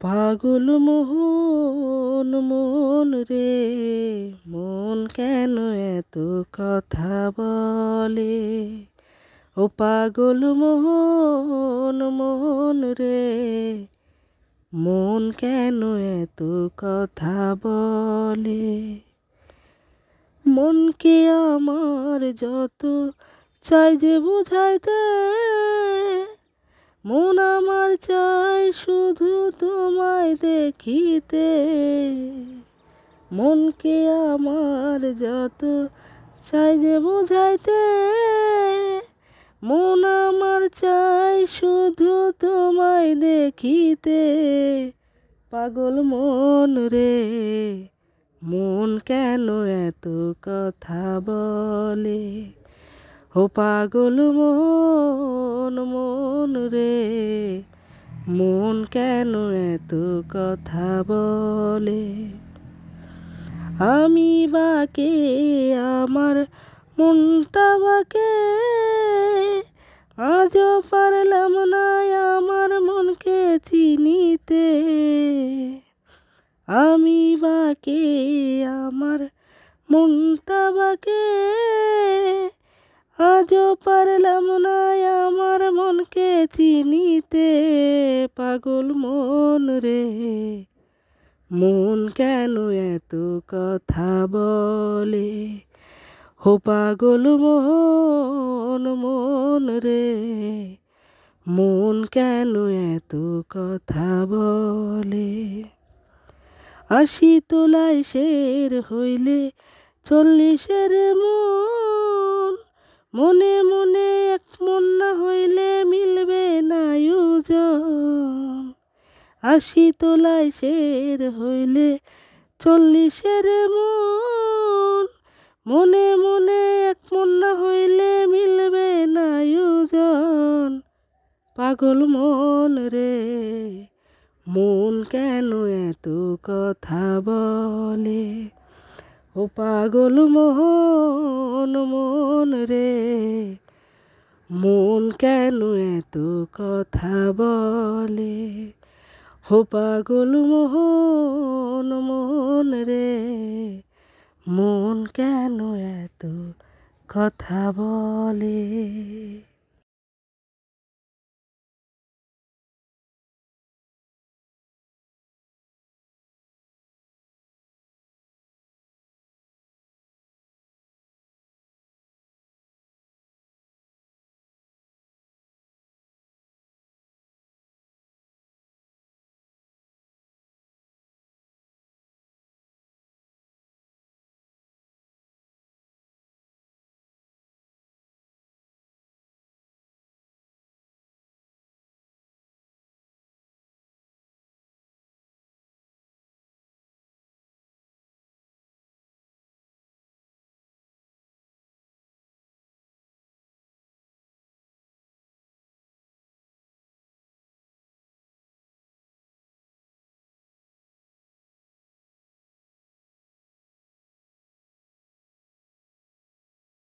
পাগল মোহন মন রে, মন কেন এত কথা বলে? ও পাগল মোহন মন রে, মন কেন এত কথা বলে? মনকে আমার যত চাই যে বুঝাইতে, মন আমার চাই শুধু তোমায় দেখিতে। মনকে আমার যত চাই যে বুঝাইতে, মন আমার চাই শুধু তোমায় দেখিতে। পাগল মন রে, মন কেন এত কথা বলে? ও পাগল মন মন রে, মন কেন এত কথা বলে? আমি বাকে আমার মনটা বাকে, আজও পারলাম না আমার মনকে চিনিতে। আমি বাকে আমার মনটা বাকে, আজও পারলাম না আমার মনকে চিনিতে। পাগল মন রে, মন কেন এত কথা বলে? ও পাগল মন মন রে, মন কেন এত কথা বলে? ৮০ তোলায় শের হইলে ৪০-এর মন, মনে মনে এক মন না হইলে মিলবে না ওজন। ৮০ তোলায় শের হইলে ৪০-এর মন, মনে মনে এক মন না হইলে মিলবে না ওজন। পাগল মন রে, মন কেন এত কথা বলে? ও পাগল মোহন মন রে, মন কেন এত কথা বলে? ও পাগল মোহন মন রে, মন কেন এত কথা বলে?